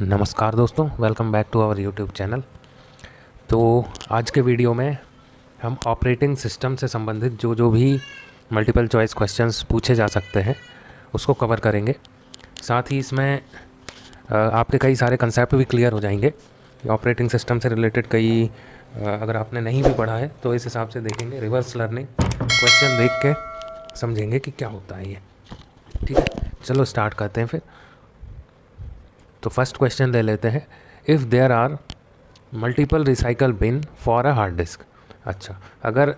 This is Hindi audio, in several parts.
नमस्कार दोस्तों, welcome back to our YouTube channel. तो आज के वीडियो में हम ऑपरेटिंग सिस्टम से संबंधित जो जो भी मल्टीपल चॉइस क्वेश्चंस पूछे जा सकते हैं उसको कवर करेंगे। साथ ही इसमें आपके कई सारे कंसेप्ट भी क्लियर हो जाएंगे। ऑपरेटिंग सिस्टम से रिलेटेड कई अगर आपने नहीं भी पढ़ा है तो इस हिसाब से देखेंगे, रिवर्स लर्निंग क्वेश्चन देख के समझेंगे कि क्या होता है ये। ठीक है, चलो स्टार्ट करते हैं फिर। तो फर्स्ट क्वेश्चन ले लेते हैं, if there are multiple recycle bin for a hard disk. अच्छा, अगर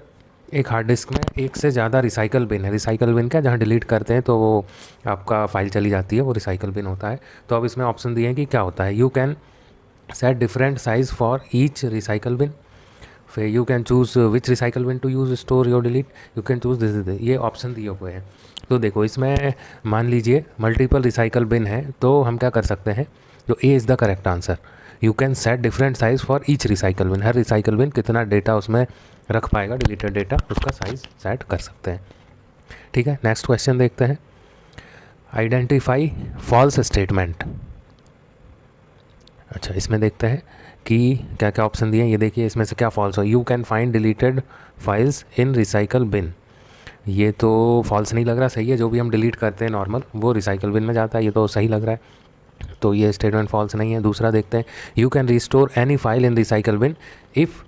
एक हार्ड डिस्क में एक से ज़्यादा रिसाइकल बिन है, रिसाइकल बिन क्या, जहाँ डिलीट करते हैं तो वो आपका फाइल चली जाती है, वो रिसाइकल बिन होता है। तो अब इसमें ऑप्शन दिए हैं कि क्या होता है, you can set different size for each recycle bin, फिर you can choose which recycle bin to use store your delete, you can choose this, ये ऑप्शन दिए हुए हैं। तो देखो, इसमें मान लीजिए मल्टीपल रिसाइकल बिन है तो हम क्या कर सकते हैं, जो A is the correct answer. You can set different size for each recycle bin, हर रिसाइकल बिन कितना डेटा उसमें रख पाएगा, डिलीटेड डेटा, उसका साइज़ सेट कर सकते हैं। ठीक है, नेक्स्ट क्वेश्चन देखते हैं, आइडेंटिफाई फॉल्स स्टेटमेंट। अच्छा, इसमें देखते हैं कि क्या क्या ऑप्शन दिए हैं। ये देखिए, इसमें से क्या फॉल्स हो, you can find deleted files in recycle bin, ये तो फॉल्स नहीं लग रहा, सही है। जो भी हम डिलीट करते हैं नॉर्मल वो रिसाइकल बिन में जाता है, ये तो सही लग रहा है, तो ये स्टेटमेंट फॉल्स नहीं है। दूसरा देखते हैं, you can restore any file in recycle bin if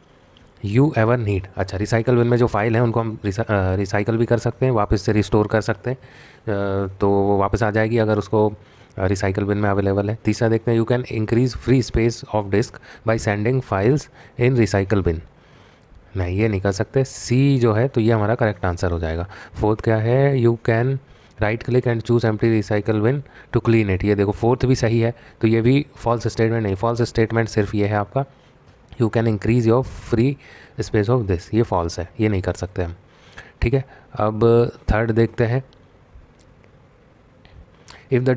you ever need. अच्छा, रिसाइकल बिन में जो फाइल है उनको हम रिसाइकल भी कर सकते हैं, वापस से रिस्टोर कर सकते हैं, तो वो वापस आ जाएगी अगर उसको रिसाइकल बिन में अवेलेबल है। तीसरा देखते हैं, you can increase free space of disk by sending files in recycle bin, नहीं ये नहीं कर सकते, सी जो है तो ये हमारा करेक्ट आंसर हो जाएगा। फोर्थ क्या है, you can right click and choose empty recycle bin to clean it, ये देखो फोर्थ भी सही है, तो ये भी फॉल्स स्टेटमेंट नहीं, फॉल्स स्टेटमेंट सिर्फ ये है आपका, you can increase your free space of this, ये फॉल्स है, ये नहीं कर सकते हम। ठीक है, अब थर्ड देखते हैं, if the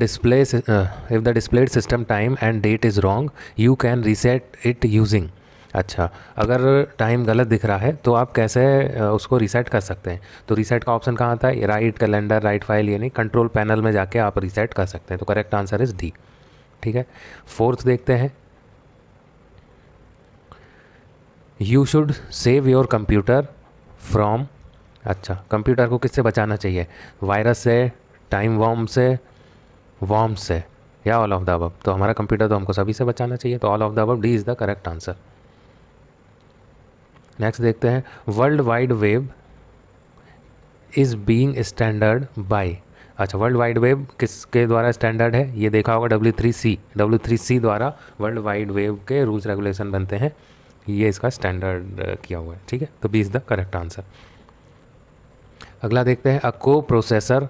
displayed system time and that is wrong you can reset it using. अच्छा, अगर टाइम गलत दिख रहा है तो आप कैसे उसको रीसेट कर सकते हैं, तो रीसेट का ऑप्शन कहाँ आता है, राइट कैलेंडर, राइट फाइल, ये नहीं, कंट्रोल पैनल में जाके आप रीसेट कर सकते हैं, तो करेक्ट आंसर इज़ डी। ठीक है, फोर्थ देखते हैं, you should save your computer from. अच्छा, कंप्यूटर को किससे बचाना चाहिए, वायरस से, टाइम वॉर्म से, या ऑल ऑफ द अबव। तो हमारा कंप्यूटर तो हमको सभी से बचाना चाहिए, तो all of the above, D is the correct answer. Next देखते हैं, world wide web is being standard by. अच्छा, वर्ल्ड वाइड वेब किसके द्वारा स्टैंडर्ड है, ये देखा होगा, W3C द्वारा वर्ल्ड वाइड वेब के रूल्स रेगुलेशन बनते हैं, ये इसका स्टैंडर्ड किया हुआ है। ठीक है, तो B is the correct answer. अगला देखते हैं, अ को प्रोसेसर।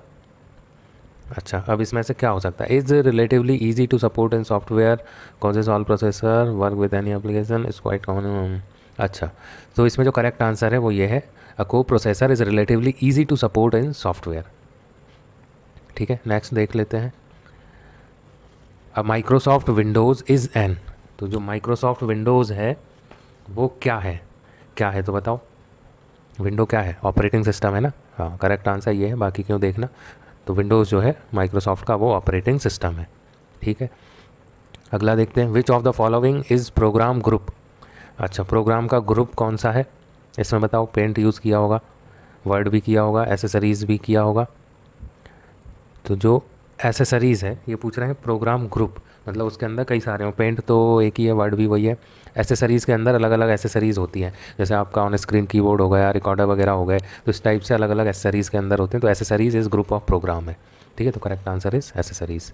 अच्छा, अब इसमें से क्या हो सकता है, is relatively easy to support in software, causes all processor work with any application, is quite common. अच्छा, तो इसमें जो करेक्ट आंसर है वो ये है, a coprocessor is relatively easy to support in software. ठीक है, नेक्स्ट देख लेते हैं, a Microsoft Windows is an. तो जो माइक्रोसॉफ्ट विंडोज़ है वो क्या है, क्या है तो बताओ, विंडो क्या है, ऑपरेटिंग सिस्टम है ना, हाँ करेक्ट आंसर ये है, बाकी क्यों देखना। तो विंडोज़ जो है माइक्रोसॉफ्ट का वो ऑपरेटिंग सिस्टम है। ठीक है, अगला देखते हैं, which of the following is programme group. अच्छा, प्रोग्राम का ग्रुप कौन सा है, इसमें बताओ, पेंट यूज़ किया होगा, वर्ड भी किया होगा, एसेसरीज़ भी किया होगा, तो जो एसेसरीज़ है ये पूछ रहे हैं प्रोग्राम ग्रुप, मतलब उसके अंदर कई सारे हो, पेंट तो एक ही है, वर्ड भी वही है, एसेसरीज़ के अंदर अलग अलग एसेसरीज़ होती हैं, जैसे आपका ऑन स्क्रीन कीबोर्ड हो गया, रिकॉर्डर वगैरह हो गए, तो इस टाइप से अलग अलग एसेसरीज़ के अंदर होते हैं, तो accessories is group of program है। ठीक है, तो correct answer is accessories.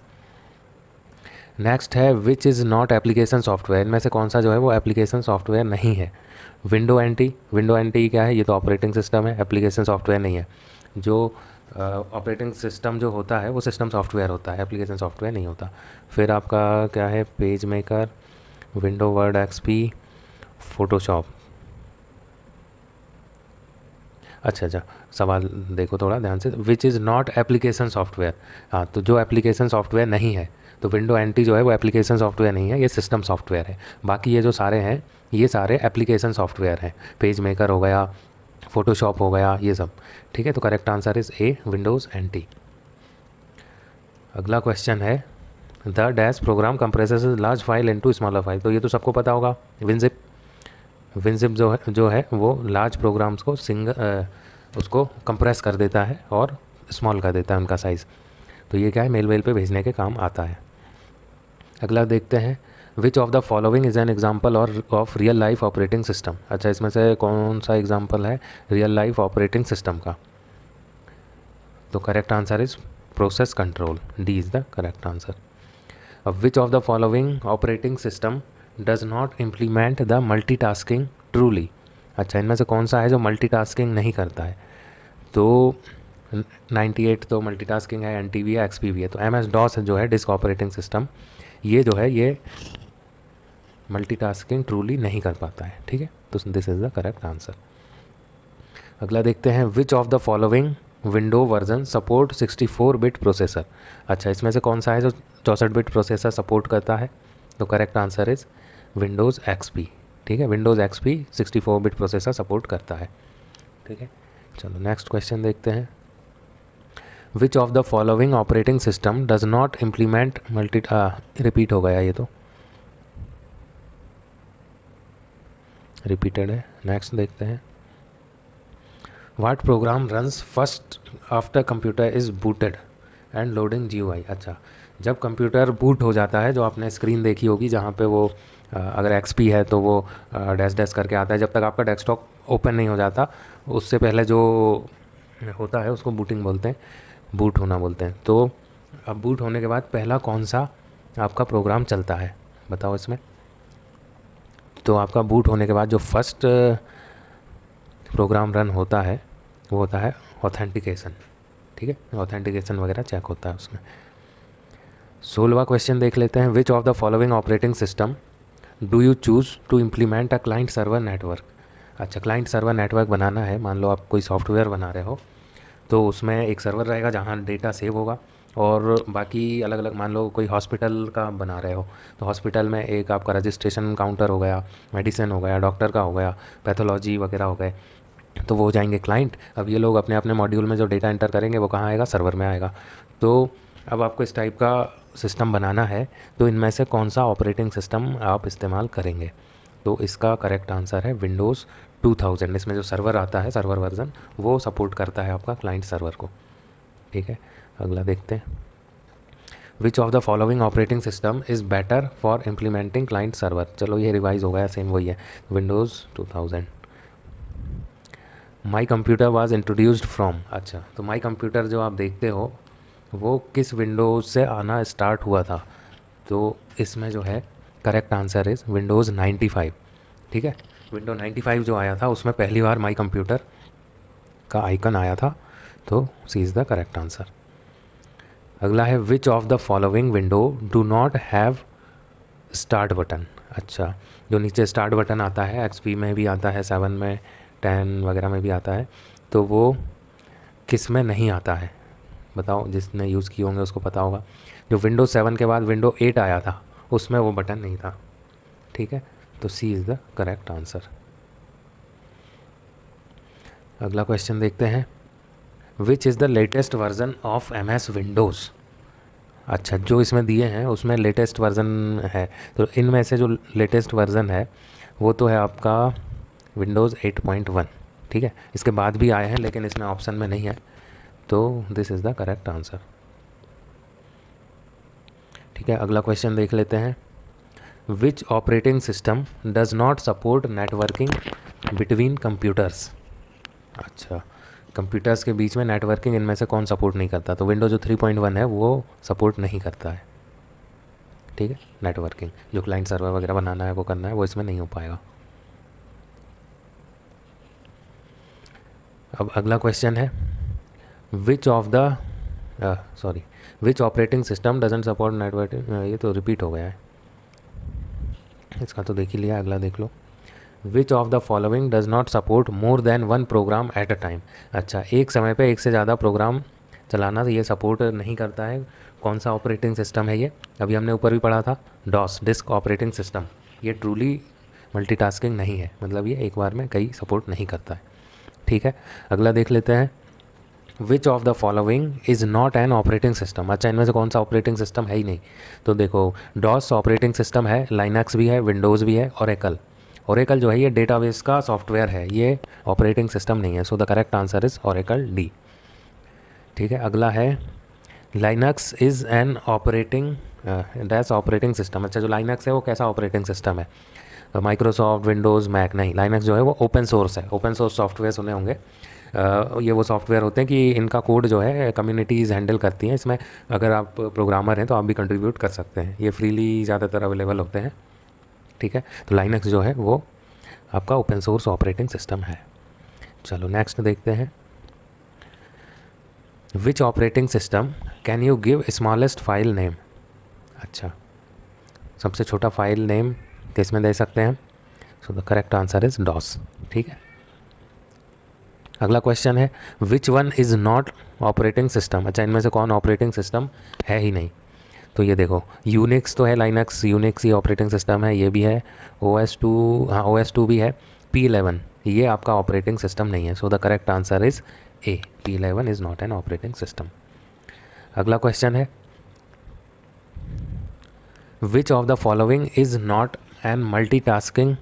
Next है, which is not application software, इनमें से कौन सा जो है वो एप्लीकेशन सॉफ्टवेयर नहीं है। विंडो एनटी, विंडो एनटी क्या है, ये तो ऑपरेटिंग सिस्टम है, एप्लीकेशन सॉफ्टवेयर नहीं है। जो ऑपरेटिंग सिस्टम जो होता है वो सिस्टम सॉफ्टवेयर होता है, एप्लीकेशन सॉफ्टवेयर नहीं होता। फिर आपका क्या है, page maker, window, word, XP, Photoshop. अच्छा, सवाल देखो थोड़ा ध्यान से, विच इज़ नॉट एप्लीकेशन सॉफ्टवेयर, हाँ तो जो एप्लीकेशन सॉफ्टवेयर नहीं है, तो विंडो एनटी जो है वो एप्लीकेशन सॉफ्टवेयर नहीं है, ये सिस्टम सॉफ्टवेयर है। बाकी ये जो सारे हैं ये सारे एप्लीकेशन सॉफ्टवेयर हैं, पेज मेकर हो गया, फोटोशॉप हो गया, ये सब। ठीक है, तो correct answer is A, Windows NT. अगला क्वेश्चन है, the dash program compresses large file into smaller file, तो ये तो सबको पता होगा। विनजिप जो है वो लार्ज प्रोग्राम्स को उसको कंप्रेस कर देता है और स्मॉल कर देता है उनका साइज़। तो ये क्या है, मेल पे भेजने के काम आता है। अगला देखते हैं, which of the following is an example और of real life operating system. अच्छा, इसमें से कौन सा एग्जाम्पल है रियल लाइफ ऑपरेटिंग सिस्टम का? तो correct answer is process control, D is the correct answer. अब which of the following operating system does not implement the multitasking truly. अच्छा, इनमें से कौन सा है जो मल्टीटास्किंग नहीं करता है? तो 98 तो मल्टीटास्किंग है, NTV है, XP भी है। तो MS-DOS जो है डिस्क ऑपरेटिंग सिस्टम, ये जो है ये मल्टीटास्किंग ट्रूली नहीं कर पाता है। ठीक है, तो this is the correct answer. अगला देखते हैं, which of the following window version support 64 bit processor. अच्छा, इसमें से कौन सा है जो 64 बिट प्रोसेसर सपोर्ट करता है? तो correct answer is Windows XP। ठीक है, Windows XP 64 bit processor support करता है। ठीक है, चलो नेक्स्ट क्वेश्चन देखते हैं, which of the following operating system does not implement repeat हो गया, ये तो रिपीटेड है। नेक्स्ट देखते हैं, what program runs first after computer is booted and loading GUI। अच्छा, जब कंप्यूटर बूट हो जाता है, जो आपने स्क्रीन देखी होगी जहाँ पे वो अगर XP है तो वो डैश डैश करके आता है, जब तक आपका डेस्कटॉप ओपन नहीं हो जाता उससे पहले जो होता है उसको बूटिंग बोलते हैं, बूट होना बोलते हैं। तो अब बूट होने के बाद पहला कौन सा आपका प्रोग्राम चलता है, बताओ इसमें? तो आपका बूट होने के बाद जो फर्स्ट प्रोग्राम रन होता है वो होता है ऑथेंटिकेशन। ठीक है, ऑथेंटिकेशन वगैरह चेक होता है उसमें। 16वां क्वेश्चन देख लेते हैं, which of the following operating system do you choose to implement a client server network. अच्छा, क्लाइंट सर्वर नेटवर्क बनाना है, मान लो आप कोई सॉफ्टवेयर बना रहे हो, तो उसमें एक सर्वर रहेगा जहाँ डेटा सेव होगा और बाकी अलग अलग, मान लो कोई हॉस्पिटल का बना रहे हो तो हॉस्पिटल में एक आपका रजिस्ट्रेशन काउंटर हो गया, मेडिसिन हो गया, डॉक्टर का हो गया, पैथोलॉजी वगैरह हो गए, तो वो हो जाएंगे क्लाइंट। अब ये लोग अपने अपने मॉड्यूल में जो डेटा एंटर करेंगे वो कहाँ आएगा, सर्वर में आएगा। तो अब आपको इस टाइप का सिस्टम बनाना है, तो इनमें से कौन सा ऑपरेटिंग सिस्टम आप इस्तेमाल करेंगे? तो इसका करेक्ट आंसर है विंडोज़ 2000। इसमें जो सर्वर आता है, सर्वर वर्जन, वो सपोर्ट करता है आपका क्लाइंट सर्वर को। ठीक है, अगला देखते हैं, which of the following operating system is better for implementing client server. चलो ये रिवाइज हो गया, सेम वही है, Windows 2000। My computer was introduced from. अच्छा, तो माई कंप्यूटर जो आप देखते हो वो किस विंडोज़ से आना स्टार्ट हुआ था? तो इसमें जो है करेक्ट आंसर इज़ विंडोज़ 95। ठीक है, विंडो 95 जो आया था उसमें पहली बार माई कंप्यूटर का आइकन आया था, तो C is the correct answer. अगला है, which of the following window do not have start button. अच्छा, जो नीचे स्टार्ट बटन आता है, XP में भी आता है, 7 में, 10 वगैरह में भी आता है, तो वो किस में नहीं आता है? बताओ, जिसने यूज़ किए होंगे उसको पता होगा। जो विंडो 7 के बाद विंडो 8 आया था उसमें वो बटन नहीं था। ठीक है, तो C is the correct answer. अगला क्वेश्चन देखते हैं, which is the latest version of MS Windows. अच्छा, जो इसमें दिए हैं उसमें लेटेस्ट वर्जन है, तो इनमें से जो लेटेस्ट वर्जन है वो तो है आपका विंडोज़ 8.1। ठीक है, इसके बाद भी आए हैं लेकिन इसमें ऑप्शन में नहीं है, तो this is the correct answer. ठीक है, अगला क्वेश्चन देख लेते हैं, which operating system does not support networking between computers. अच्छा, कंप्यूटर्स के बीच में नेटवर्किंग इनमें से कौन सपोर्ट नहीं करता? तो विंडोज़ जो 3.1 है वो सपोर्ट नहीं करता है। ठीक है, नेटवर्किंग जो क्लाइंट सर्वर वगैरह बनाना है वो करना है, वो इसमें नहीं हो पाएगा। अब अगला क्वेश्चन है, which of the which operating system doesn't support networking. ये तो रिपीट हो गया है, इसका तो देख ही लिया। अगला देख लो, which of the following does not support more than one program at a time. अच्छा, एक समय पे एक से ज़्यादा प्रोग्राम चलाना ये सपोर्ट नहीं करता है। कौन सा ऑपरेटिंग सिस्टम है ये? अभी हमने ऊपर भी पढ़ा था, DOS, डिस्क ऑपरेटिंग सिस्टम। ये ट्रूली मल्टीटास्किंग नहीं है, मतलब ये एक बार में कई सपोर्ट नहीं करता है। ठीक है, अगला देख लेते हैं, which of the following is not N operating system. अच्छा, इनमें से कौन सा ऑपरेटिंग सिस्टम है ही नहीं। तो देखो, डॉस ऑपरेटिंग सिस्टम है, लाइनक्स भी है, विंडोज़ भी है, ओरेकल। ओरेकल जो है ये डेटाबेस का सॉफ्टवेयर है, ये ऑपरेटिंग सिस्टम नहीं है। So the correct answer is Oracle D. ठीक है, अगला है Linux is an operating dash operating system. अच्छा, जो लाइनक्स है वो कैसा ऑपरेटिंग सिस्टम है? माइक्रोसॉफ्ट, विंडोज़, मैक नहीं। लाइनक्स जो है वो ओपन सोर्स है। ओपन सोर्स सॉफ्टवेयर सुने होंगे। ये वो सॉफ्टवेयर होते हैं कि इनका कोड जो है कम्युनिटीज़ हैंडल करती हैं। इसमें अगर आप प्रोग्रामर हैं तो आप भी कंट्रीब्यूट कर सकते हैं। ये फ्रीली ज़्यादातर अवेलेबल होते हैं। ठीक है, तो लाइनक्स जो है वो आपका ओपन सोर्स ऑपरेटिंग सिस्टम है। चलो नेक्स्ट देखते हैं। Which operating system can you give smallest file name. अच्छा, सबसे छोटा फाइल नेम किस में दे सकते हैं? So the correct answer is DOS. ठीक है, अगला क्वेश्चन है which one is not operating system. अच्छा, इनमें से कौन ऑपरेटिंग सिस्टम है ही नहीं? तो ये देखो, यूनिक्स तो है, लाइनक्स यूनिक्स ही ऑपरेटिंग सिस्टम है, ये भी है। OS2, हाँ OS2 भी है। P11 ये आपका ऑपरेटिंग सिस्टम नहीं है। So the correct answer is A, P11 is not N operating system. अगला क्वेश्चन है which of the following is not N multitasking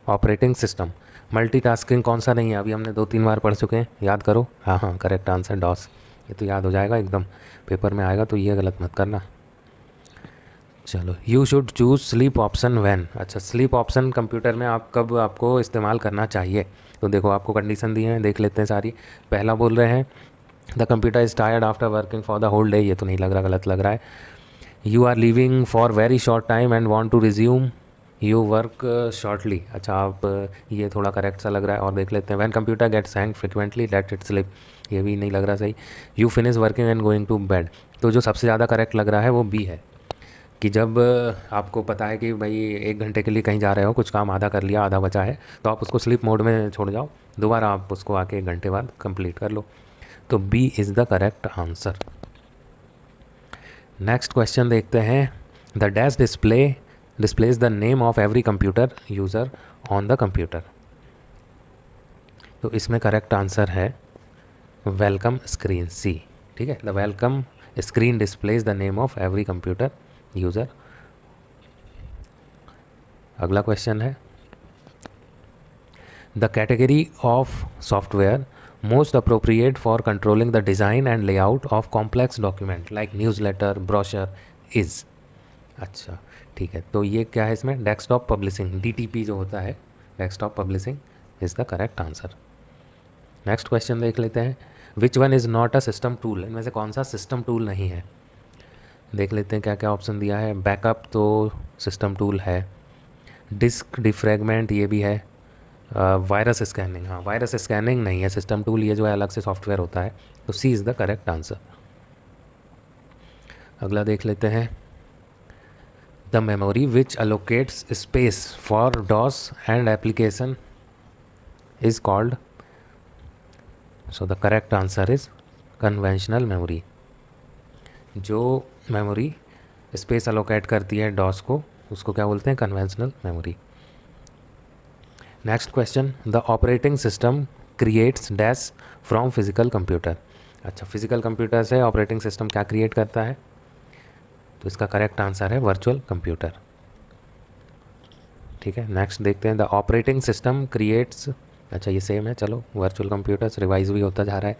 operating system. Multitasking कौन सा नहीं है? अभी हमने 2-3 बार पढ़ चुके हैं, याद करो। हाँ हाँ, करेक्ट आंसर डॉस। ये तो याद हो जाएगा एकदम, पेपर में आएगा तो ये गलत मत करना। चलो, you should choose sleep option when. अच्छा, स्लीप ऑप्शन कंप्यूटर में आप कब आपको इस्तेमाल करना चाहिए? तो देखो, आपको कंडीशन दी है, देख लेते हैं सारी। पहला बोल रहे हैं the computer is tired after working for the whole day. ये तो नहीं लग रहा, गलत लग रहा है। You are leaving for very short time and want to resume you work shortly. अच्छा, आप ये थोड़ा करेक्ट सा लग रहा है। और देख लेते हैं when computer gets hang frequently let it sleep. ये भी नहीं लग रहा सही। You finish working and going to bed. तो जो सबसे ज़्यादा करेक्ट लग रहा है वो बी है, कि जब आपको पता है कि भाई 1 घंटे के लिए कहीं जा रहे हो, कुछ काम आधा कर लिया, आधा बचा है, तो आप उसको स्लीप मोड में छोड़ जाओ, दोबारा आप उसको आके 1 घंटे बाद कंप्लीट कर लो। तो B is the correct answer. Next question देखते हैं। The dash displays the name of every computer user on the computer. तो इसमें करेक्ट आंसर है वेलकम स्क्रीन, सी। ठीक है, the welcome screen displays the name of every computer user. अगला क्वेश्चन है the category of software most appropriate for controlling the design and layout of complex document like newsletter, brochure is. अच्छा, ठीक है, तो ये क्या है इसमें? डेस्कटॉप पब्लिशिंग, DTP जो होता है, desktop publishing is the correct answer. Next question देख लेते हैं। Which one is not a system tool. इनमें से कौन सा सिस्टम टूल नहीं है? देख लेते हैं क्या क्या ऑप्शन दिया है। बैकअप तो सिस्टम टूल है, डिस्क डिफ्रैगमेंट ये भी है, वायरस स्कैनिंग, हाँ वायरस स्कैनिंग नहीं है सिस्टम टूल, ये जो है अलग से सॉफ्टवेयर होता है। तो C is the correct answer. अगला देख लेते हैं। The memory which allocates space for DOS and application is called. So the correct answer is conventional memory. जो मेमोरी स्पेस अलोकेट करती है डॉस को, उसको क्या बोलते हैं? Conventional memory. Next question, the operating system creates dash from physical computer. अच्छा, फिजिकल कंप्यूटर से ऑपरेटिंग सिस्टम क्या क्रिएट करता है? तो इसका करेक्ट आंसर है वर्चुअल कंप्यूटर। ठीक है, नेक्स्ट देखते हैं। द ऑपरेटिंग सिस्टम क्रिएट्स, अच्छा ये सेम है, चलो वर्चुअल कंप्यूटर्स रिवाइज भी होता जा रहा है।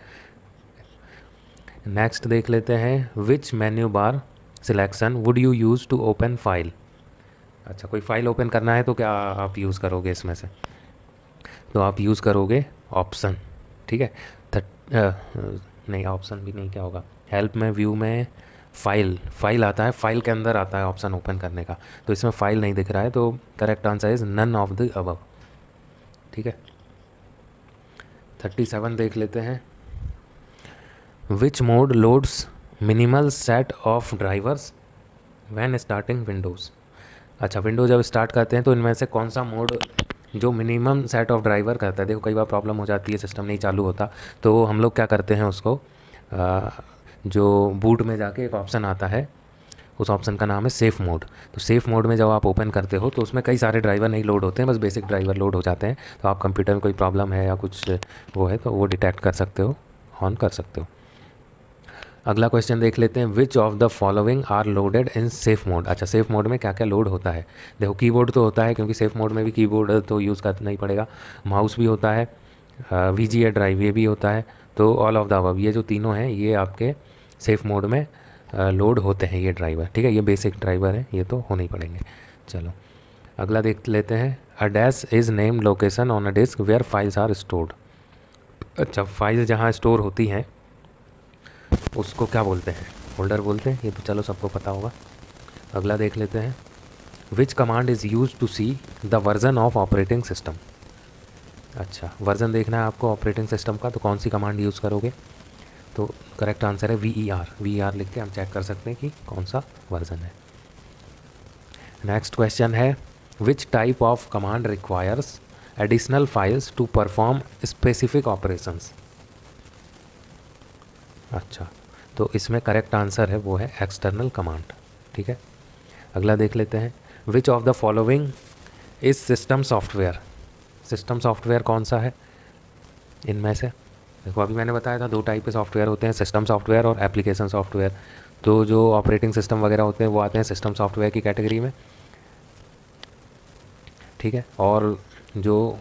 नेक्स्ट देख लेते हैं। Which menu bar selection would you use to open file. अच्छा, कोई फाइल ओपन करना है तो क्या आप यूज़ करोगे इसमें से? तो आप यूज़ करोगे ऑप्शन। ठीक है, नहीं ऑप्शन भी नहीं, क्या होगा, हेल्प में, व्यू में फाइल आता है, फाइल के अंदर आता है ऑप्शन ओपन करने का। तो इसमें फाइल नहीं दिख रहा है, तो correct answer is none of the above. ठीक है, 37 देख लेते हैं। Which mode loads minimal set of drivers when starting Windows. अच्छा, विंडो जब स्टार्ट करते हैं तो इनमें से कौन सा मोड जो मिनिमम सेट ऑफ ड्राइवर करता है? देखो कई बार प्रॉब्लम हो जाती है, सिस्टम नहीं चालू होता, तो हम लोग क्या करते हैं उसको, जो बूट में जाके एक ऑप्शन आता है, उस ऑप्शन का नाम है सेफ़ मोड। तो सेफ़ मोड में जब आप ओपन करते हो तो उसमें कई सारे ड्राइवर नहीं लोड होते हैं, बस बेसिक ड्राइवर लोड हो जाते हैं। तो आप कंप्यूटर में कोई प्रॉब्लम है या कुछ वो है तो वो डिटेक्ट कर सकते हो, ऑन कर सकते हो। अगला क्वेश्चन देख लेते हैं, which of the following are loaded in safe mode. अच्छा, सेफ मोड में क्या क्या लोड होता है। देखो कीबोर्ड तो होता है, क्योंकि सेफ मोड में भी कीबोर्ड तो यूज़ करना ही पड़ेगा। माउस भी होता है, VGA ड्राइव ये भी होता है। तो ऑल ऑफ द अबव ये जो तीनों हैं ये आपके सेफ मोड में लोड होते हैं ये ड्राइवर। ठीक है, ये बेसिक ड्राइवर है, ये तो होने ही पड़ेंगे। चलो अगला देख लेते हैं, a dash is name location on a disk where files are stored. अच्छा, फाइल जहाँ स्टोर होती हैं उसको क्या बोलते हैं, फोल्डर बोलते हैं, ये तो चलो सबको पता होगा। अगला देख लेते हैं, which command is use to see the version of operating system. अच्छा, वर्जन देखना है आपको ऑपरेटिंग सिस्टम का, तो कौन सी कमांड यूज़ करोगे। तो करेक्ट आंसर है VER लिख के हम चेक कर सकते हैं कि कौन सा वर्जन है। नेक्स्ट क्वेश्चन है, which type of command requires additional files to perform specific operations. अच्छा, तो इसमें करेक्ट आंसर है वो है एक्सटर्नल कमांड। ठीक है, अगला देख लेते हैं, which of the following is system software. System software कौन सा है इनमें से। देखो अभी मैंने बताया था दो टाइप के सॉफ्टवेयर होते हैं, सिस्टम सॉफ्टवेयर और एप्लीकेशन सॉफ्टवेयर। तो जो ऑपरेटिंग सिस्टम वगैरह होते हैं वो आते हैं सिस्टम सॉफ्टवेयर की कैटेगरी में। ठीक है, और जो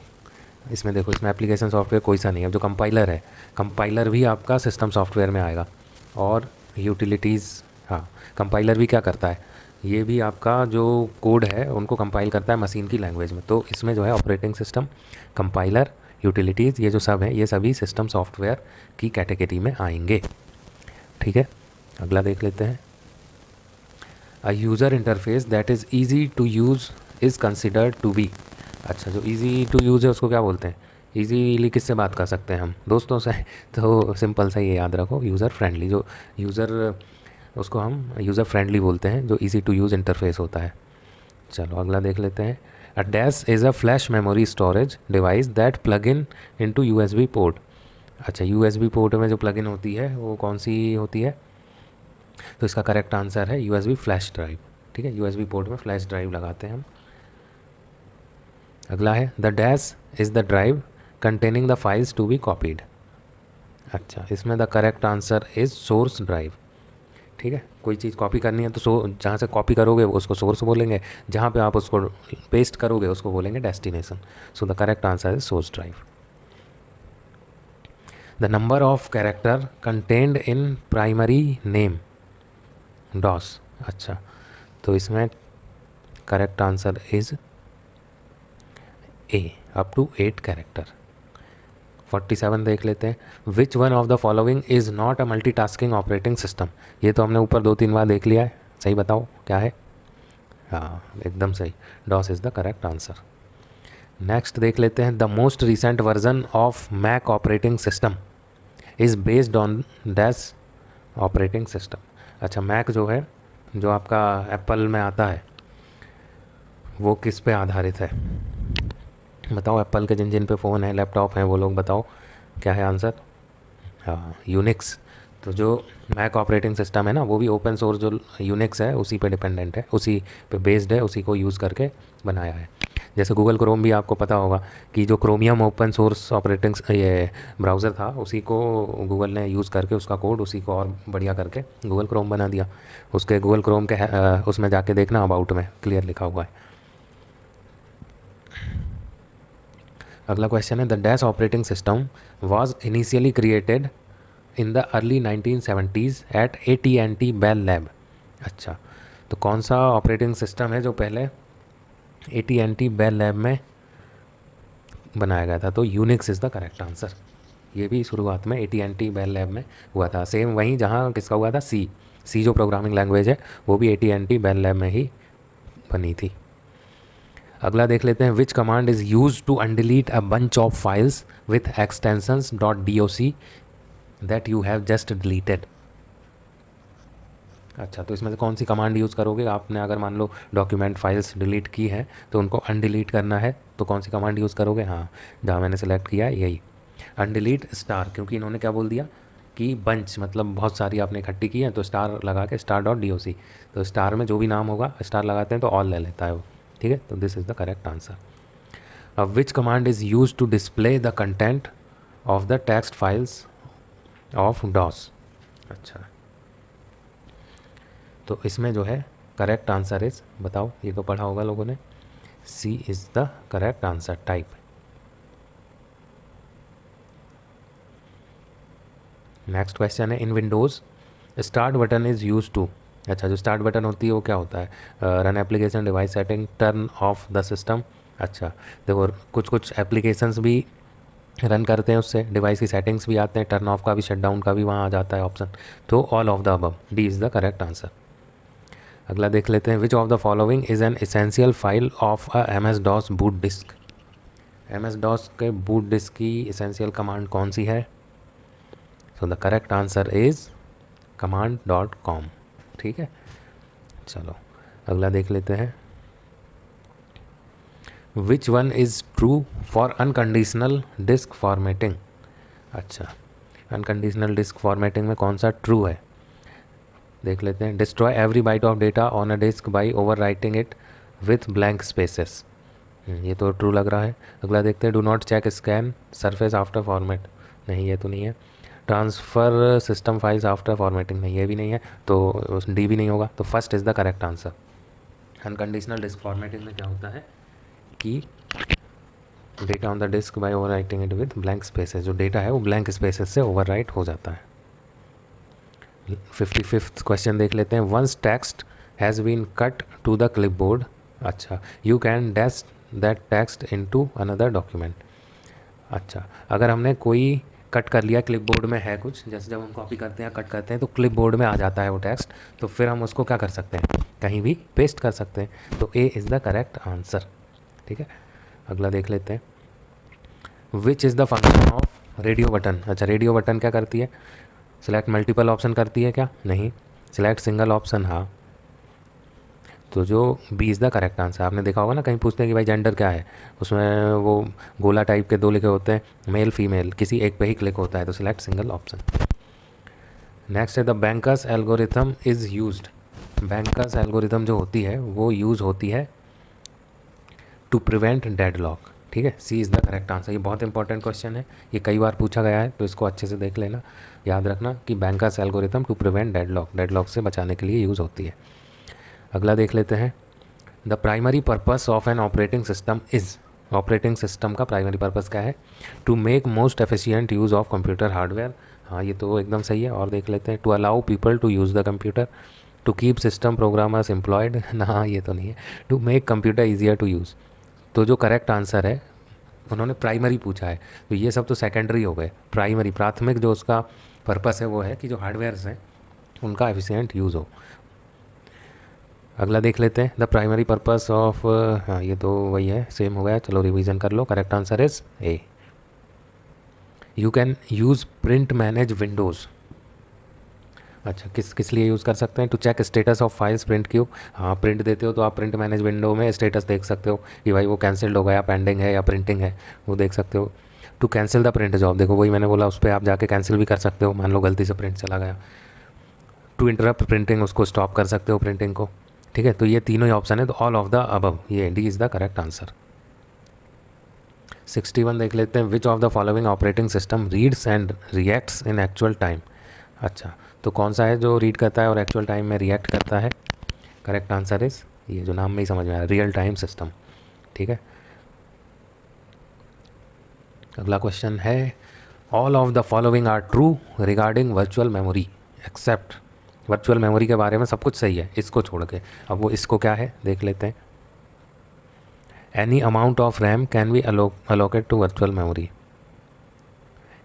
इसमें देखो इसमें एप्लीकेशन सॉफ्टवेयर कोई सा नहीं है। जो कंपाइलर है, कंपाइलर भी आपका सिस्टम सॉफ्टवेयर में आएगा। और यूटिलिटीज़, हाँ कंपाइलर भी क्या करता है, ये भी आपका जो कोड है उनको कंपाइल करता है मशीन की लैंग्वेज में। तो इसमें जो है ऑपरेटिंग सिस्टम, कंपाइलर, यूटिलिटीज़, ये जो सब है ये सभी सिस्टम सॉफ्टवेयर की कैटेगरी में आएंगे। ठीक है, अगला देख लेते हैं, a user interface that is easy to use is considered to be. अच्छा, जो इजी टू यूज़ है उसको क्या बोलते हैं, इजीली किससे बात कर सकते हैं हम, दोस्तों से। तो सिंपल सा ये याद रखो, यूज़र फ्रेंडली। जो यूज़र, उसको हम यूज़र फ्रेंडली बोलते हैं जो इजी टू यूज़ इंटरफेस होता है। चलो अगला देख लेते हैं, a dash is a flash memory storage device that plug in into USB port. अच्छा, USB पोर्ट में जो प्लग इन होती है वो कौन सी होती है, तो इसका करेक्ट आंसर है USB फ्लैश ड्राइव। ठीक है, USB पोर्ट में फ्लैश ड्राइव लगाते हैं हम। अगला है, the dash is the drive containing the files to be copied. अच्छा, इसमें the correct answer is source drive. ठीक है, कोई चीज़ कॉपी करनी है तो जहाँ से कॉपी करोगे उसको सोर्स बोलेंगे, जहाँ पे आप उसको पेस्ट करोगे उसको बोलेंगे destination. So the correct answer is source drive. The number of character contained in primary name DOS. अच्छा, तो इसमें correct answer is A, up to 8 character. 47 देख लेते हैं, which one of the following is not a multitasking operating system. ये तो हमने ऊपर 2-3 बार देख लिया है, सही बताओ क्या है। हाँ एकदम सही, DOS is the correct answer. Next देख लेते हैं, the most recent version of Mac operating system is based on dash operating system. अच्छा, मैक जो है जो आपका एप्पल में आता है वो किस पे आधारित है, बताओ। एप्पल के जिन जिन पे फ़ोन है, लैपटॉप हैं, वो लोग बताओ क्या है आंसर। हाँ, यूनिक्स। तो जो मैक ऑपरेटिंग सिस्टम है ना वो भी ओपन सोर्स जो यूनिक्स है उसी पे डिपेंडेंट है, उसी पे बेस्ड है, उसी को यूज़ करके बनाया है। जैसे गूगल क्रोम भी आपको पता होगा कि जो क्रोमियम ओपन सोर्स ऑपरेटिंग ये ब्राउज़र था उसी को गूगल ने यूज़ करके उसका कोड उसी को और बढ़िया करके गूगल क्रोम बना दिया। उसके गूगल क्रोम के उसमें जाके देखना, अबाउट में क्लियर लिखा हुआ है। अगला क्वेश्चन है, the dash operating system was initially created in the early 1970s at AT&T Bell lab. अच्छा, तो कौन सा ऑपरेटिंग सिस्टम है जो पहले AT&T बेल लैब में बनाया गया था, तो Unix is the correct answer. ये भी शुरुआत में AT&T बेल लैब में हुआ था, सेम वहीं जहाँ किसका हुआ था, सी जो प्रोग्रामिंग लैंग्वेज है वो भी AT&T बेल लैब में ही बनी थी। अगला देख लेते हैं, which command is use to undelete a bunch of files with extensions .doc that you have just deleted. अच्छा, तो इसमें से कौन सी कमांड यूज़ करोगे, आपने अगर मान लो डॉक्यूमेंट फाइल्स डिलीट की है तो उनको अनडिलीट करना है तो कौन सी कमांड यूज़ करोगे। हाँ, जहाँ मैंने सेलेक्ट किया है यही अनडिलीट स्टार, क्योंकि इन्होंने क्या बोल दिया कि बंच मतलब बहुत सारी आपने इकट्ठी की है तो स्टार लगा के star.doc, तो स्टार में जो भी नाम होगा स्टार लगाते हैं तो ऑल ले लेता है वो। ठीक है, तो this is the correct answer. अब which command is use to display the content of the text files of DOS. अच्छा, तो इसमें जो है करेक्ट आंसर इज, बताओ, ये तो पढ़ा होगा लोगों ने, C is the correct answer, type. Next question है, in Windows start button is use to. अच्छा, जो स्टार्ट बटन होती है वो क्या होता है? Run application, device setting, turn off the system. अच्छा, देखो कुछ कुछ एप्लीकेशंस भी रन करते हैं उससे, डिवाइस की सेटिंग्स भी आते हैं, टर्न ऑफ का भी, शट डाउन का भी वहाँ आ जाता है ऑप्शन। तो all of the above, D is the correct answer. अगला देख लेते हैं, which of the following is an essential file of a M S DOS boot disk. M S DOS के बूट डिस्क की एसेंशियल कमांड कौन सी है? So the correct answer is command.com। ठीक है, चलो अगला देख लेते हैं, which one is true for unconditional disk formatting. अच्छा, अनकंडीशनल डिस्क फॉर्मेटिंग में कौन सा ट्रू है? देख लेते हैं, destroy every byte of data on a disk by over writing it with blank spaces. ये तो ट्रू लग रहा है। अगला देखते हैं, do not check scan surface after format. नहीं, ये तो नहीं है। Transfer system files after formatting, नहीं, ये भी नहीं है, तो डी भी नहीं होगा। तो first is the correct answer. Unconditional disk formatting में क्या होता है कि data on the disk by over writing it with blank spaces, जो डेटा है वो ब्लैंक स्पेसेस से ओवर राइट हो जाता है। 55th क्वेश्चन देख लेते हैं, once text has been cut to the clipboard. अच्छा, you can dash that text into another document. अच्छा, अगर हमने कोई कट कर लिया, क्लिपबोर्ड में है कुछ, जैसे जब हम कॉपी करते हैं, कट करते हैं तो क्लिपबोर्ड में आ जाता है वो टेक्स्ट, तो फिर हम उसको क्या कर सकते हैं? कहीं भी पेस्ट कर सकते हैं। तो A is the correct answer. ठीक है, अगला देख लेते हैं, which is the function of radio button. अच्छा, रेडियो बटन क्या करती है? सिलेक्ट मल्टीपल ऑप्शन करती है क्या? नहीं। सिलेक्ट सिंगल ऑप्शन, हाँ। तो जो B is the correct answer. आपने देखा होगा ना, कहीं पूछते हैं कि भाई जेंडर क्या है, उसमें वो गोला टाइप के 2 लिखे होते हैं, मेल फीमेल, किसी एक पे ही क्लिक होता है, तो सिलेक्ट सिंगल ऑप्शन। नेक्स्ट है, the bankers algorithm is used. Bankers algorithm जो होती है वो यूज़ होती है टू प्रिवेंट डेडलॉक। ठीक है, सी इज़ द करेक्ट आंसर। ये बहुत इंपॉर्टेंट क्वेश्चन है, ये कई बार पूछा गया है, तो इसको अच्छे से देख लेना, याद रखना कि banker's algorithm to prevent deadlock से बचाने के लिए यूज़ होती है। अगला देख लेते हैं, the primary purpose of an operating system is. Operating system का प्राइमरी पर्पस क्या है? To make most efficient use of computer hardware. हाँ, ये तो एकदम सही है। और देख लेते हैं, to allow people to use the computer, to keep system programmers employed. ना, ये तो नहीं है। To make computer easier to use. तो जो करेक्ट आंसर है, उन्होंने प्राइमरी पूछा है, तो ये सब तो सेकेंडरी हो गए। प्राइमरी, प्राथमिक जो उसका पर्पस है वो है कि जो हार्डवेयर्स हैं उनका एफिशिएंट यूज़ हो। अगला देख लेते हैं, द प्राइमरी पर्पस ऑफ, हाँ ये तो वही है, सेम हो गया, चलो रिवीजन कर लो। Correct answer is A. You can use print manage windows. अच्छा, किस लिए यूज़ कर सकते हैं? To check status of files print queue. हाँ, प्रिंट देते हो तो आप प्रिंट मैनेज विंडो में स्टेटस देख सकते हो कि भाई वो कैंसिल्ड हो गया, पेंडिंग है या प्रिंटिंग है, वो देख सकते हो। To cancel the print job, देखो वही मैंने बोला, उस पर आप जाके कैंसिल भी कर सकते हो, मान लो गलती से प्रिंट चला गया। टू इंटरप्ट प्रिंटिंग, उसको स्टॉप कर सकते हो प्रिंटिंग को। ठीक है, तो ये तीनों ही ऑप्शन है, तो ऑल ऑफ द अबव, ये D is the correct answer. 61 देख लेते हैं, which of the following operating system reads and reacts in actual time. अच्छा, तो कौन सा है जो रीड करता है और एक्चुअल टाइम में रिएक्ट करता है? करेक्ट आंसर इज, ये जो नाम में ही समझ में आया, रियल टाइम सिस्टम। ठीक है, अगला क्वेश्चन है, all of the following are true regarding virtual memory except. Virtual memory के बारे में सब कुछ सही है इसको छोड़ के। अब वो इसको क्या है देख लेते हैं, any amount of RAM can be allocate to virtual memory,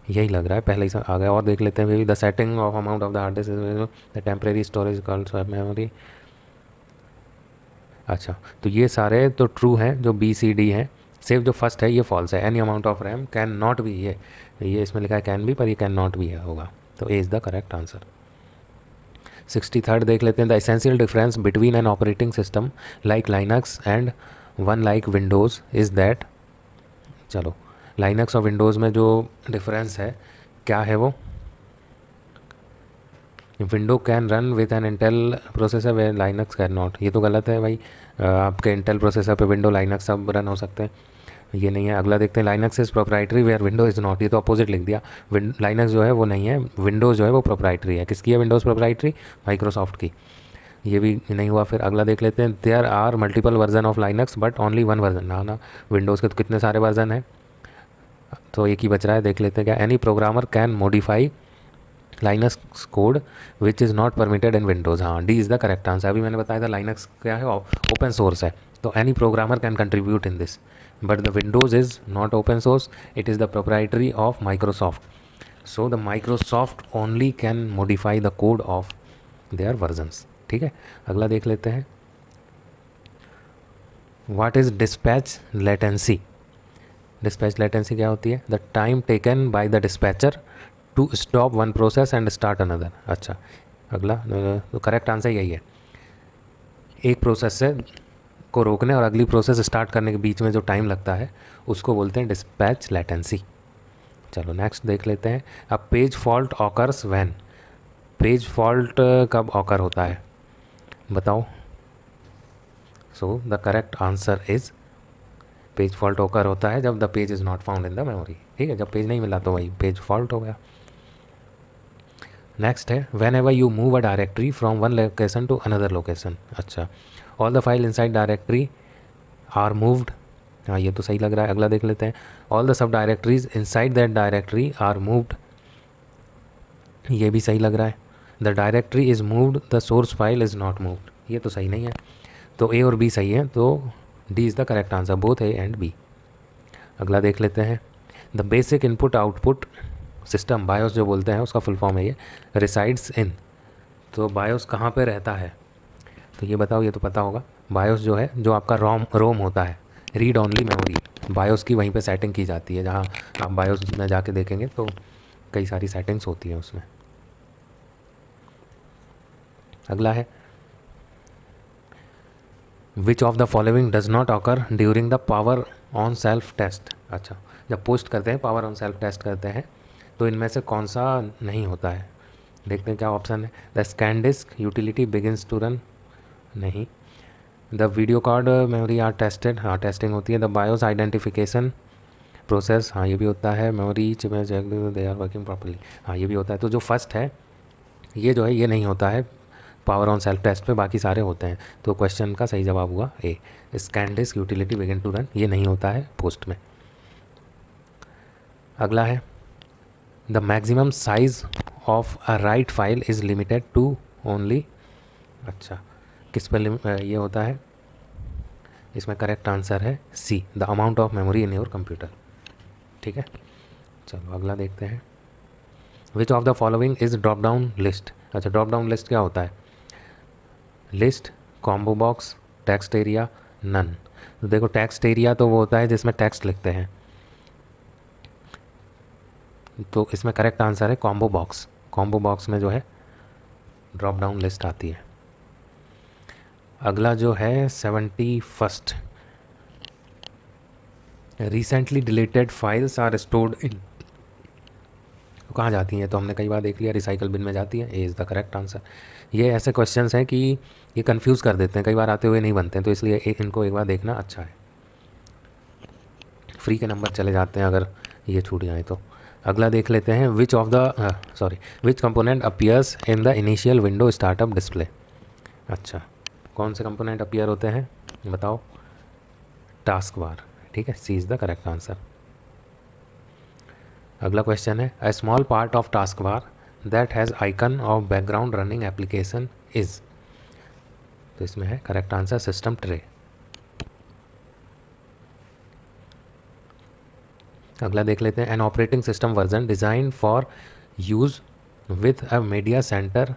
यही लग रहा है, पहले ही आ गया। और देख लेते हैं, the setting of amount of the hard disk the temporary storage called memory. अच्छा, तो ये सारे तो ट्रू हैं जो बी सी डी हैं, सिर्फ जो फर्स्ट है ये फॉल्स है। Any amount of RAM can not be, ये इसमें लिखा है कैन बी, पर ये कैन नॉट बी है होगा, तो A is the correct answer. 63rd देख लेते हैं, the essential difference between an operating system like Linux and one like Windows is that. चलो, लाइनक्स और विंडोज़ में जो डिफरेंस है क्या है वो? Window can run with an Intel processor way Linux cannot नॉट, ये तो गलत है भाई। आपके इंटेल प्रोसेसर पे विंडो लाइनक्स सब रन हो सकते हैं, ये नहीं है। अगला देखते हैं, Linux is proprietary where window is not, ये तो अपोजिट लिख दिया। लाइनक्स जो है वो नहीं है, विंडोज़ जो है वो प्रोप्राइटरी है। किसकी है विंडोज़ प्रोप्राइटरी? माइक्रोसॉफ्ट की। ये भी नहीं हुआ। फिर अगला देख लेते हैं, there are multiple version of Linux but only one version. ना विंडोज़ के तो कितने सारे वर्जन हैं, तो एक ही बच रहा है। देख लेते हैं क्या, any programmer can modify Linux code which is not permitted in Windows. हाँ, D is the correct answer. अभी मैंने बताया था लाइनक्स क्या है, ओपन सोर्स है, तो any programmer can contribute in this, but the Windows is not open source, it is the proprietary of Microsoft, so the Microsoft only can modify the code of their versions. ठीक है, अगला देख लेते हैं, what is dispatch latency. Dispatch latency क्या होती है, the time taken by the dispatcher to stop one process and start another. अच्छा, अगला तो करेक्ट आंसर यही है, एक प्रोसेस से को रोकने और अगली प्रोसेस स्टार्ट करने के बीच में जो टाइम लगता है उसको बोलते हैं डिस्पैच लेटेंसी। चलो नेक्स्ट देख लेते हैं, अब page fault occurs when. Page fault कब ऑकर होता है बताओ। सो the correct answer is, page fault occur होता है जब the page is not found in the memory. ठीक है, जब पेज नहीं मिला तो वही पेज फॉल्ट हो गया। नेक्स्ट है, whenever you move a directory from one location to another location. अच्छा, all the file inside directory are moved. हाँ, ये तो सही लग रहा है। अगला देख लेते हैं, all the sub directories inside that directory are moved. ये भी सही लग रहा है। The directory is moved, the source file is not moved. ये तो सही नहीं है, तो ए और बी सही है, तो D is the correct answer, both A and B. अगला देख लेते हैं, the basic input output system, BIOS जो बोलते हैं उसका फुल फॉर्म है ये, रिसाइड्स इन। तो बायोस कहाँ पे रहता है, तो ये बताओ, ये तो पता होगा। बायोस जो है, जो आपका रोम होता है, रीड ऑनली मेमोरी, बायोस की वहीं पे सेटिंग की जाती है। जहाँ आप बायोस में जाके देखेंगे तो कई सारी सेटिंग्स होती हैं उसमें। अगला है, which of the following does not occur during the power on self test. अच्छा, जब पोस्ट करते हैं, पावर ऑन सेल्फ टेस्ट करते हैं, तो इनमें से कौन सा नहीं होता है। देखते हैं क्या ऑप्शन है, the scan disk utility begins to run, नहीं। The video card memory are tested, हाँ टेस्टिंग होती है। द बायोस आइडेंटिफिकेशन प्रोसेस, हाँ ये भी होता है। Memory image they are working properly, हाँ ये भी होता है। तो जो फर्स्ट है ये जो है ये नहीं होता है पावर ऑन सेल्फ टेस्ट पे, बाकी सारे होते हैं। तो क्वेश्चन का सही जवाब हुआ A, scan disk utility begin to run, ये नहीं होता है पोस्ट में। अगला है, the maximum size of a write file is limited to only. अच्छा, किस पर ये होता है, इसमें करेक्ट आंसर है C, the amount of memory in your computer. ठीक है, चलो अगला देखते हैं, which of the following is drop down list. अच्छा, ड्रॉप डाउन लिस्ट क्या होता है, list, combo box, text area, none. तो देखो टेक्स्ट एरिया तो वो होता है जिसमें टेक्स्ट लिखते हैं, तो इसमें करेक्ट आंसर है कॉम्बो बॉक्स। कॉम्बो बॉक्स में जो है ड्रॉप डाउन लिस्ट आती है। अगला जो है 71, recently deleted files are stored in, कहाँ जाती हैं, तो हमने कई बार देख लिया, रिसाइकल बिन में जाती है, ए इज़ द करेक्ट आंसर। ये ऐसे क्वेश्चंस हैं कि ये कंफ्यूज कर देते हैं, कई बार आते हुए नहीं बनते हैं, तो इसलिए इनको एक बार देखना अच्छा है। फ्री के नंबर चले जाते हैं अगर ये छूट जाए तो। अगला देख लेते हैं, विच component appears in the initial window startup display. अच्छा, कौन से कंपोनेंट अपीयर होते हैं बताओ, टास्क बार। ठीक है, सी इज़ द करेक्ट आंसर। अगला क्वेश्चन है, a small part of task bar that has icon of background running application is. तो इसमें है करेक्ट आंसर सिस्टम ट्रे। अगला देख लेते हैं, N operating system version design for use with a media centre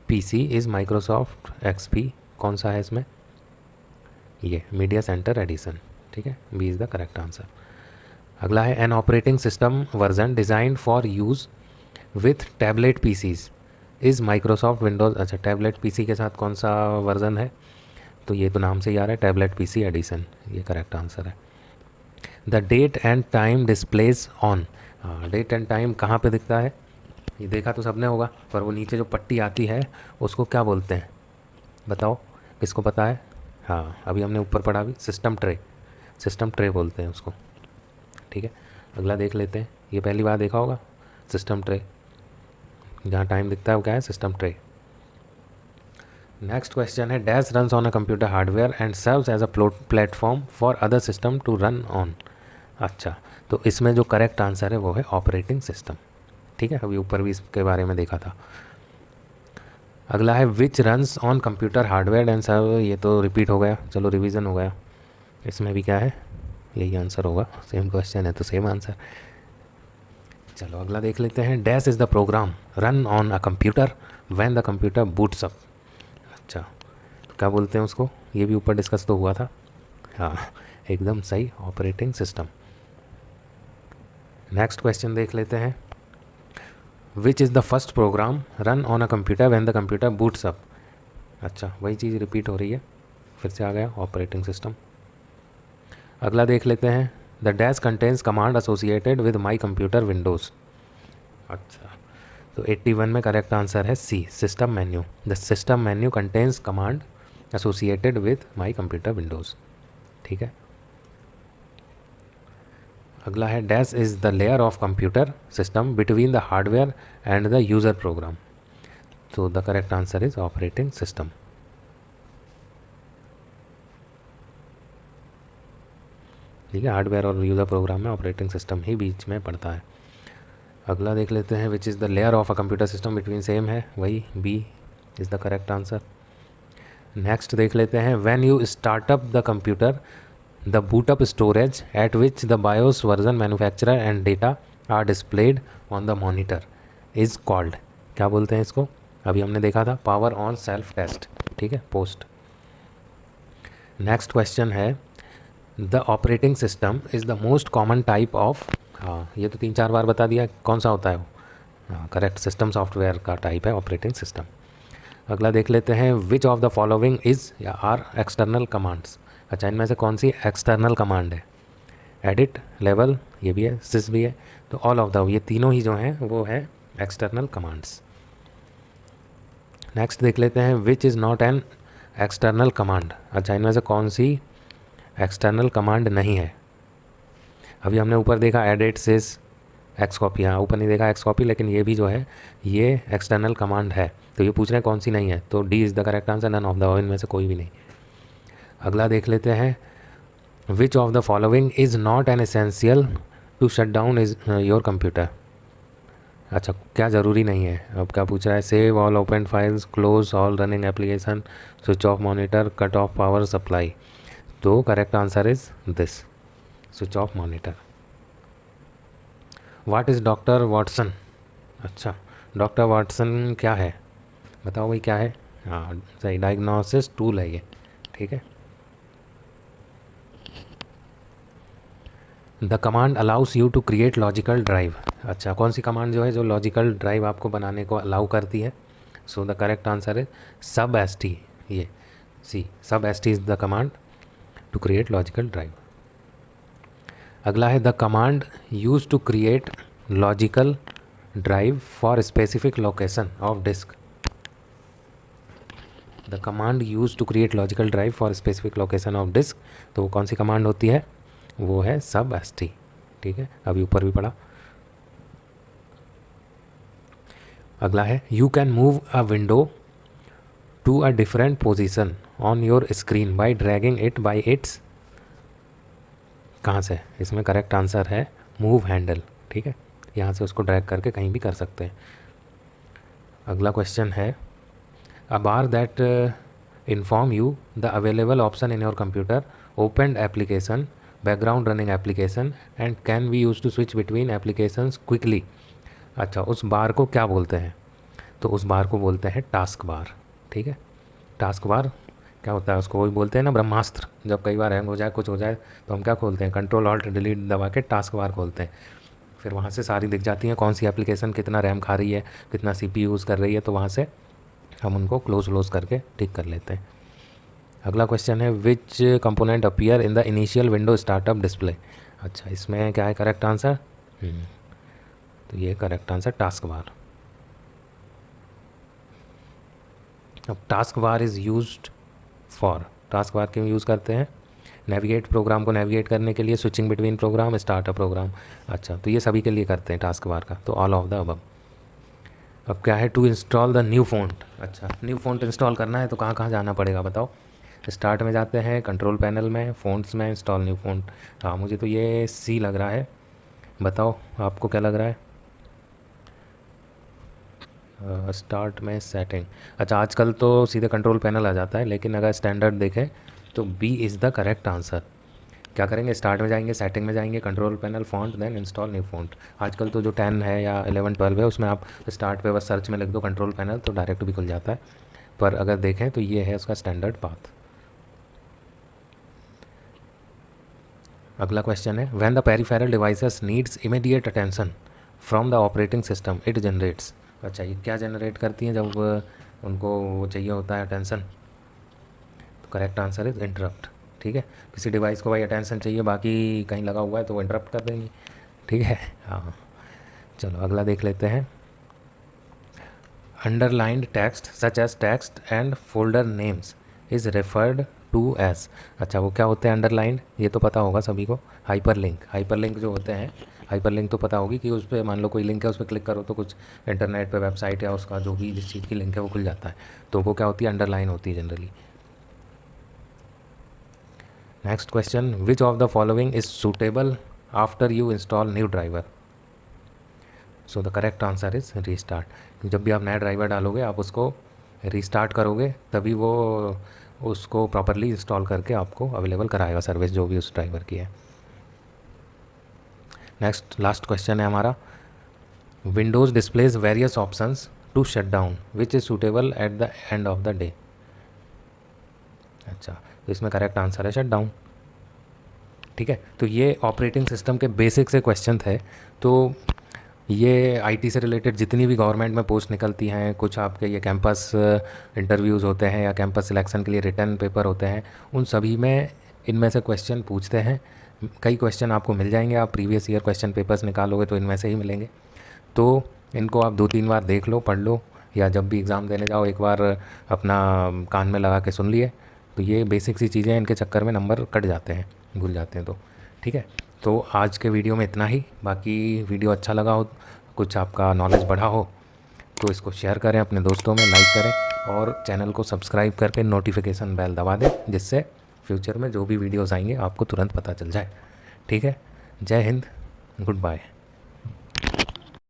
PC is Microsoft XP. कौन सा है इसमें, ये मीडिया सेंटर एडिशन। ठीक है, B is the correct answer. अगला है, an operating system version design for use with tablet PCs is Microsoft Windows. अच्छा, टैबलेट पीसी के साथ कौन सा वर्जन है, तो ये तो नाम से ही आ रहा है, टैबलेट पीसी एडिशन, ये करेक्ट आंसर है। The date and time displays on, हाँ डेट एंड टाइम कहाँ पे दिखता है, ये देखा तो सबने होगा, पर वो नीचे जो पट्टी आती है उसको क्या बोलते हैं बताओ, किसको पता है। हाँ, अभी हमने ऊपर पढ़ा भी, सिस्टम ट्रे, सिस्टम ट्रे बोलते हैं उसको। ठीक है, अगला देख लेते हैं, ये पहली बार देखा होगा सिस्टम ट्रे, जहाँ टाइम दिखता है वो क्या है, सिस्टम ट्रे। नेक्स्ट क्वेश्चन है dash runs on a computer hardware and serves as a platform for other system to run on. अच्छा, तो इसमें जो करेक्ट आंसर है वो है ऑपरेटिंग सिस्टम। ठीक है, अभी ऊपर भी इसके बारे में देखा था। अगला है which runs on computer hardware and serve, ये तो रिपीट हो गया, चलो रिवीजन हो गया। इसमें भी क्या है, यही आंसर होगा, सेम क्वेश्चन है तो सेम आंसर। चलो अगला देख लेते हैं। Dash is the program run on a computer when the computer boots up. अच्छा, तो क्या बोलते हैं उसको, ये भी ऊपर डिस्कस तो हुआ था। हाँ, एकदम सही, ऑपरेटिंग सिस्टम। नेक्स्ट क्वेश्चन देख लेते हैं। Which is the first program run on a computer when the computer boots up. अच्छा, वही चीज़ रिपीट हो रही है, फिर से आ गया ऑपरेटिंग सिस्टम। अगला देख लेते हैं। The dash contains command associated with my computer Windows. अच्छा, तो 81 में करेक्ट आंसर है C, system menu. The system menu contains command associated with my computer Windows. ठीक है। अगला है dash is the layer of computer system between the hardware and the user program. तो the correct answer is operating system. ठीक है, हार्डवेयर और यूज़र प्रोग्राम में ऑपरेटिंग सिस्टम ही बीच में पड़ता है। अगला देख लेते हैं। Which is the layer of a computer system between, same है वही, B is the correct answer. Next देख लेते हैं। When you start up the computer the boot up storage at which the BIOS version manufacturer and data are displayed on the monitor is called. क्या बोलते हैं इसको, अभी हमने देखा था, पावर ऑन सेल्फ टेस्ट। ठीक है, पोस्ट। नेक्स्ट क्वेश्चन है the operating system is the most common type of, हाँ ये तो 3-4 बार बता दिया, कौन सा होता है वो, हाँ करेक्ट, सिस्टम सॉफ्टवेयर का टाइप है ऑपरेटिंग सिस्टम। अगला देख लेते हैं। Which of the following is या आर एक्सटर्नल कमांड्स। अच्छा, इनमें से कौन सी एक्सटर्नल कमांड है। एडिट, लेवल, ये भी है, सिस भी है, तो ऑल ऑफ द, ये तीनों ही जो हैं वो है एक्सटर्नल कमांड्स। नेक्स्ट देख लेते हैं। Which is not an external command. अच्छा, इनमें से कौन सी एक्सटर्नल कमांड नहीं है। अभी हमने ऊपर देखा एडिट, सिस, एक्स कॉपी, हाँ ऊपर नहीं देखा एक्स कॉपी, लेकिन ये भी जो है ये एक्सटर्नल कमांड है। तो ये पूछ रहे हैं कौन सी नहीं है, तो D is the correct answer, none of the, इनमें से कोई भी नहीं। अगला देख लेते हैं। Which of the following is not an essential to shut down is your computer. अच्छा, क्या ज़रूरी नहीं है, अब क्या पूछ रहा है। Save all open files, close all running application, switch off monitor, cut off power supply. तो correct answer is this, switch off monitor. What is doctor Watson. अच्छा, डॉक्टर वाटसन क्या है, बताओ भाई क्या है। हाँ सही, डायग्नोसिस टूल है ये। ठीक है। The command allows you to create logical drive. अच्छा, कौन सी कमांड जो है जो लॉजिकल ड्राइव आपको बनाने को अलाउ करती है। So the correct answer is sub S T, ये C, sub S T is the command to create logical drive. अगला है the command use to create logical drive for specific location of disk. The command use to create logical drive for specific location of disk, तो वो कौन सी कमांड होती है, वो है सब एस टी। ठीक है, अभी ऊपर भी पढ़ा। अगला है you can move a window to a different position on your screen by dragging it by its, कहाँ से, इसमें करेक्ट आंसर है मूव हैंडल। ठीक है, यहाँ से उसको ड्रैग करके कहीं भी कर सकते हैं। अगला क्वेश्चन है a bar that inform you the available option in your computer, open application, background running application and can be use to switch between applications quickly. अच्छा, उस बार को क्या बोलते हैं, तो उस बार को बोलते हैं टास्क बार। ठीक है, टास्क बार क्या होता है, उसको वही बोलते हैं ना ब्रह्मास्त्र, जब कई बार हैंग हो जाए, कुछ हो जाए, तो हम क्या खोलते हैं, कंट्रोल ऑल्ट डिलीट दबा के टास्क बार खोलते हैं। फिर वहाँ से सारी दिख जाती हैं कौन सी एप्लीकेशन कितना रैम खा रही है, कितना सीपीयू यूज़ कर रही है, तो वहाँ से हम उनको क्लोज करके ठीक कर लेते हैं। अगला क्वेश्चन है विच component appear in the initial window startup display. अच्छा, इसमें क्या है करेक्ट आंसर, तो ये करेक्ट आंसर टास्क बार। अब task bar is used for, task bar क्यों यूज़ करते हैं, नेविगेट, प्रोग्राम को नेविगेट करने के लिए, switching between program, start a program. अच्छा, तो ये सभी के लिए करते हैं टास्क बार का, तो ऑल ऑफ द अबव। अब क्या है, to install the new font. अच्छा, न्यू फ़ॉन्ट इंस्टॉल करना है तो कहाँ कहाँ जाना पड़ेगा बताओ। स्टार्ट में जाते हैं, कंट्रोल पैनल में, फ़ॉन्ट्स में, इंस्टॉल न्यू फ़ॉन्ट। हाँ, मुझे तो ये सी लग रहा है, बताओ आपको क्या लग रहा है। स्टार्ट में सेटिंग। अच्छा, आजकल तो सीधे कंट्रोल पैनल आ जाता है, लेकिन अगर स्टैंडर्ड देखें तो B is the correct answer. क्या करेंगे, स्टार्ट में जाएंगे, सेटिंग में जाएंगे, control panel, font, then install new font. आजकल तो जो 10 है या 11 12 है उसमें आप स्टार्ट पे बस सर्च में लिख दो कंट्रोल पैनल तो डायरेक्ट भी खुल जाता है, पर अगर देखें तो ये है उसका स्टैंडर्ड पाथ। अगला क्वेश्चन है, when the peripheral devices needs immediate attention from the operating system it generates. अच्छा, ये क्या जनरेट करती हैं जब उनको वो चाहिए होता है अटेंशन। तो करेक्ट आंसर इज़ इंटरप्ट। ठीक है, किसी डिवाइस को भाई अटेंशन चाहिए, बाकी कहीं लगा हुआ है तो वो इंटरप्ट कर देंगी। ठीक है, हाँ। चलो अगला देख लेते हैं। Underlined text such as text and folder names is referred to as. अच्छा, वो क्या होते हैं अंडरलाइंड, ये तो पता होगा सभी को। हाइपरलिंक जो होते हैं, हाइपरलिंक तो पता होगी कि उस पर मान लो कोई लिंक है, उस पर क्लिक करो तो कुछ इंटरनेट पे वेबसाइट या उसका जो भी जिस चीज़ की लिंक है वो खुल जाता है, तो वो क्या होती है, अंडरलाइन होती है generally. Next question, which of the following is suitable after you install new driver. So the correct answer is restart. जब भी आप नया ड्राइवर डालोगे आप उसको रीस्टार्ट करोगे तभी वो उसको प्रॉपरली इंस्टॉल करके आपको अवेलेबल कराएगा सर्विस जो भी उस ड्राइवर की है। नेक्स्ट लास्ट क्वेश्चन है हमारा, Windows displays various options to shut down which is suitable at the end of the day. अच्छा, तो इसमें करेक्ट आंसर है शट डाउन। ठीक है, तो ये ऑपरेटिंग सिस्टम के बेसिक से क्वेश्चन थे। तो ये आईटी से रिलेटेड जितनी भी गवर्नमेंट में पोस्ट निकलती हैं, कुछ आपके ये कैंपस इंटरव्यूज़ होते हैं या कैंपस सिलेक्शन के लिए रिटर्न पेपर होते हैं, उन सभी में इनमें से क्वेश्चन पूछते हैं। कई क्वेश्चन आपको मिल जाएंगे, आप प्रीवियस ईयर क्वेश्चन पेपर्स निकालोगे तो इनमें से ही मिलेंगे। तो इनको आप 2-3 बार देख लो, पढ़ लो, या जब भी एग्ज़ाम देने जाओ एक बार अपना कान में लगा के सुन लिए। तो ये बेसिक सी चीज़ें, इनके चक्कर में नंबर कट जाते हैं, भूल जाते हैं। तो ठीक है, तो आज के वीडियो में इतना ही। बाकी वीडियो अच्छा लगा हो, कुछ आपका नॉलेज बढ़ा हो तो इसको शेयर करें अपने दोस्तों में, लाइक करें और चैनल को सब्सक्राइब करके नोटिफिकेशन बेल दबा दें, जिससे फ्यूचर में जो भी वीडियोस आएंगे आपको तुरंत पता चल जाए। ठीक है, जय हिंद, गुड बाय।